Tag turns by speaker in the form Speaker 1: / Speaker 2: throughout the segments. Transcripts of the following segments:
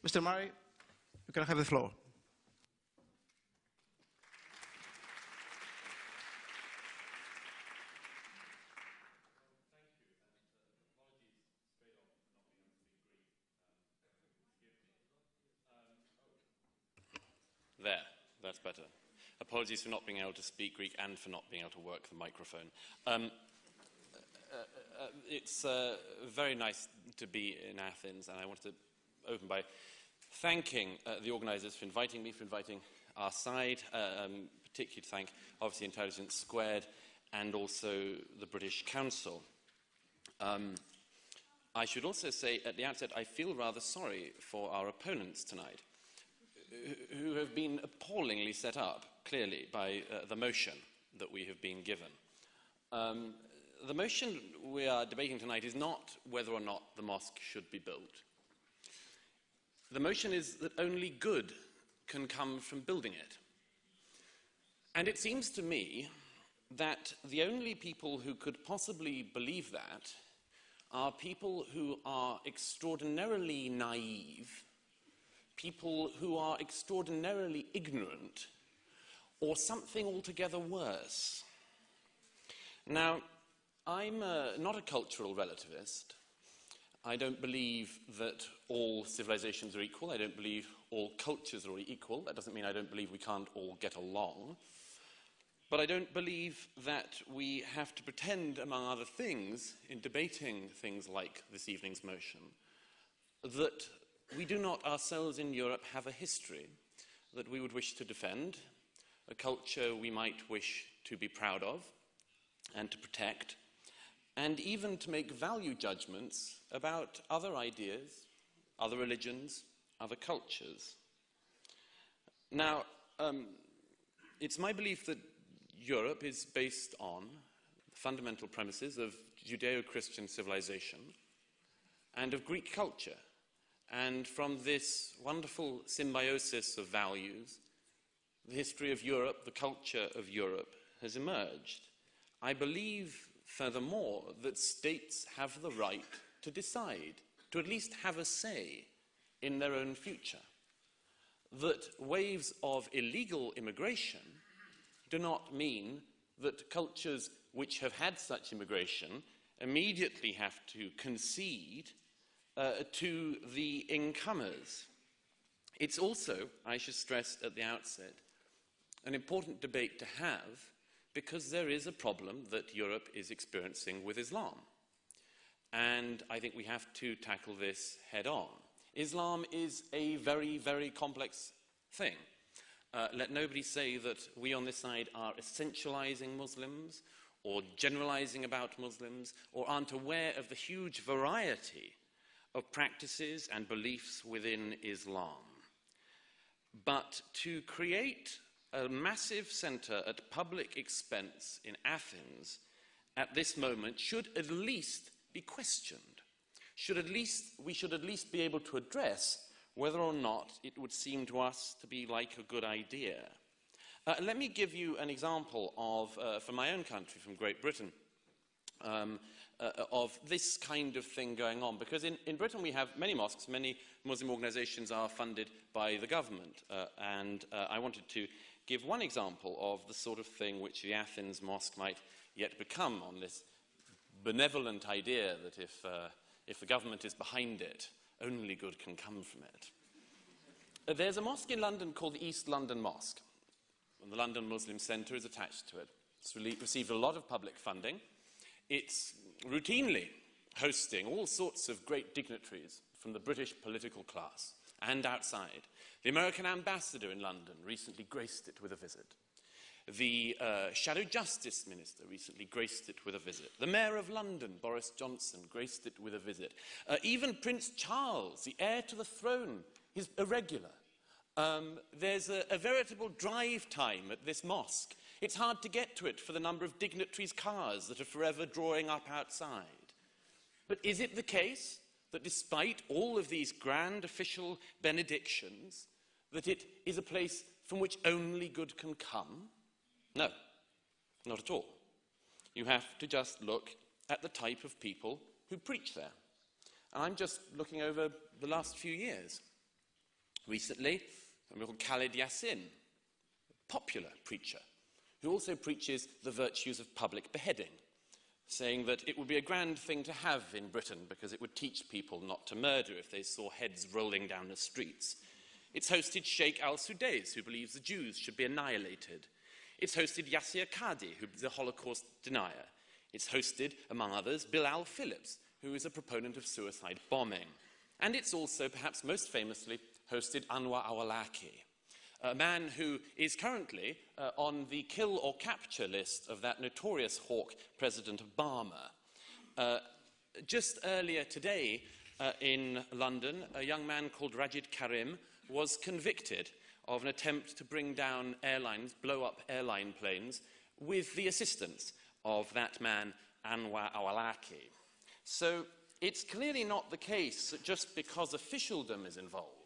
Speaker 1: Mr. Murray, you can have the floor.
Speaker 2: There, that's better. Apologies for not being able to speak Greek and for not being able to work the microphone. It's very nice to be in Athens, and I wanted to open by thanking the organisers for inviting me, for inviting our side, particularly to thank, obviously, Intelligence Squared and also the British Council. I should also say at the outset, I feel rather sorry for our opponents tonight, who have been appallingly set up, clearly, by the motion that we have been given. The motion we are debating tonight is not whether or not the mosque should be built. The motion is that only good can come from building it. And it seems to me that the only people who could possibly believe that are people who are extraordinarily naive, people who are extraordinarily ignorant, or something altogether worse. Now, I'm not a cultural relativist. I don't believe that all civilizations are equal. I don't believe all cultures are equal. That doesn't mean I don't believe we can't all get along. But I don't believe that we have to pretend, among other things, in debating things like this evening's motion, that we do not ourselves in Europe have a history that we would wish to defend, a culture we might wish to be proud of and to protect, and even to make value judgments about other ideas, other religions, other cultures. Now, it's my belief that Europe is based on the fundamental premises of Judeo-Christian civilization and of Greek culture. And from this wonderful symbiosis of values, the history of Europe, the culture of Europe, has emerged. I believe, furthermore, that states have the right to decide, to at least have a say in their own future. That waves of illegal immigration do not mean that cultures which have had such immigration immediately have to concede to the incomers. It's also, I should stress at the outset, an important debate to have because there is a problem that Europe is experiencing with Islam. And I think we have to tackle this head on. Islam is a very, very complex thing. Let nobody say that we on this side are essentializing Muslims or generalizing about Muslims or aren't aware of the huge variety of practices and beliefs within Islam. But to create a massive centre at public expense in Athens at this moment should at least be questioned. We should at least be able to address whether or not it would seem to us to be like a good idea. Let me give you an example of, from my own country, from Great Britain, of this kind of thing going on. Because in Britain we have many mosques, many Muslim organisations are funded by the government. And I wanted to give one example of the sort of thing which the Athens mosque might yet become, on this benevolent idea that if the government is behind it, only good can come from it. There's a mosque in London called the East London Mosque, and the London Muslim Centre is attached to it. It's received a lot of public funding. It's routinely hosting all sorts of great dignitaries from the British political class and outside. The American ambassador in London recently graced it with a visit. The Shadow Justice Minister recently graced it with a visit. The Mayor of London, Boris Johnson, graced it with a visit. Even Prince Charles, the heir to the throne, is irregular. There's a veritable drive time at this mosque. It's hard to get to it for the number of dignitaries' cars that are forever drawing up outside. But is it the case that despite all of these grand official benedictions, that it is a place from which only good can come? No, not at all. You have to just look at the type of people who preach there. And I'm just looking over the last few years. Recently, somebody called Khalid Yassin, a popular preacher, who also preaches the virtues of public beheading, saying that it would be a grand thing to have in Britain because it would teach people not to murder if they saw heads rolling down the streets. It's hosted Sheikh al-Sudais, who believes the Jews should be annihilated. It's hosted Yasir Qadhi, who is a Holocaust denier. It's hosted, among others, Bilal Phillips, who is a proponent of suicide bombing. And it's also, perhaps most famously, hosted Anwar Awlaki, a man who is currently on the kill or capture list of that notorious hawk, President Obama. Just earlier today in London, a young man called Rajid Karim was convicted of an attempt to bring down airlines, blow up airline planes, with the assistance of that man, Anwar Awlaki. So it's clearly not the case that just because officialdom is involved,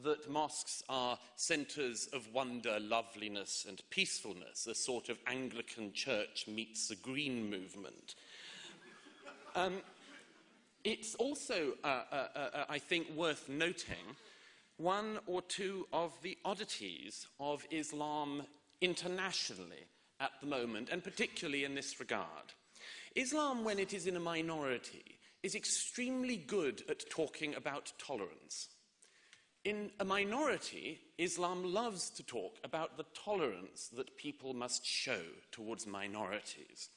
Speaker 2: that mosques are centres of wonder, loveliness and peacefulness, a sort of Anglican church meets the Green movement. It's also, I think, worth noting one or two of the oddities of Islam internationally at the moment, and particularly in this regard. Islam, when it is in a minority, is extremely good at talking about tolerance. In a minority, Islam loves to talk about the tolerance that people must show towards minorities.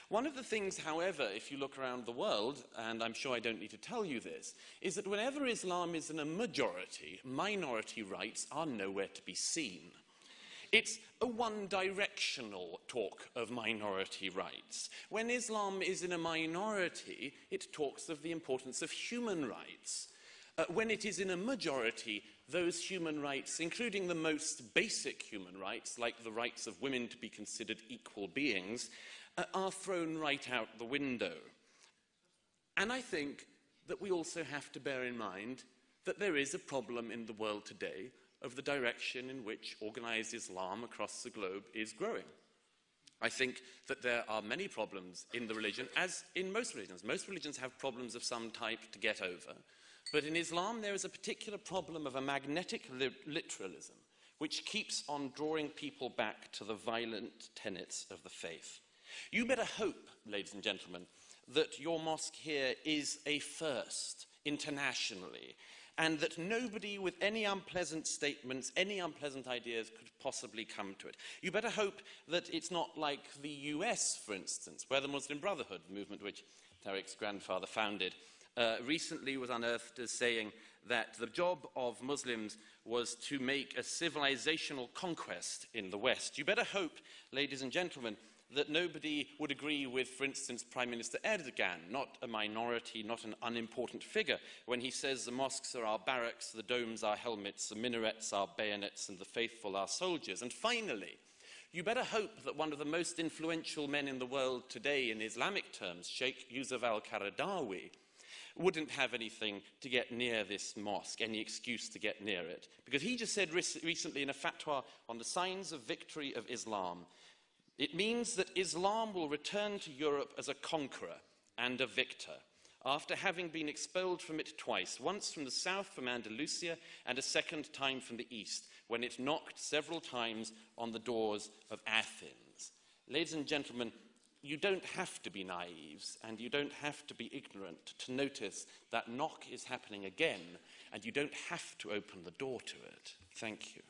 Speaker 2: One of the things, however, if you look around the world, and I'm sure I don't need to tell you this, is that whenever Islam is in a majority, minority rights are nowhere to be seen. It's a one-directional talk of minority rights. When Islam is in a minority, it talks of the importance of human rights. When it is in a majority, those human rights, including the most basic human rights, like the rights of women to be considered equal beings, are thrown right out the window. And I think that we also have to bear in mind that there is a problem in the world today of the direction in which organised Islam across the globe is growing. I think that there are many problems in the religion, as in most religions. Most religions have problems of some type to get over. But in Islam, there is a particular problem of a magnetic literalism, which keeps on drawing people back to the violent tenets of the faith. You better hope, ladies and gentlemen, that your mosque here is a first internationally, and that nobody with any unpleasant statements, any unpleasant ideas could possibly come to it. You better hope that it's not like the US, for instance, where the Muslim Brotherhood, the movement which Tariq's grandfather founded, recently was unearthed as saying that the job of Muslims was to make a civilizational conquest in the West. You better hope, ladies and gentlemen, that nobody would agree with, for instance, Prime Minister Erdogan, not a minority, not an unimportant figure, when he says the mosques are our barracks, the domes are helmets, the minarets are bayonets, and the faithful are soldiers. And finally, you better hope that one of the most influential men in the world today in Islamic terms, Sheikh Yusuf al-Qaradawi, wouldn't have anything to get near this mosque, any excuse to get near it. Because he just said recently in a fatwa on the signs of victory of Islam, it means that Islam will return to Europe as a conqueror and a victor, after having been expelled from it twice, once from the south, from Andalusia, and a second time from the east, when it knocked several times on the doors of Athens. Ladies and gentlemen, you don't have to be naive, and you don't have to be ignorant to notice that knock is happening again, and you don't have to open the door to it. Thank you.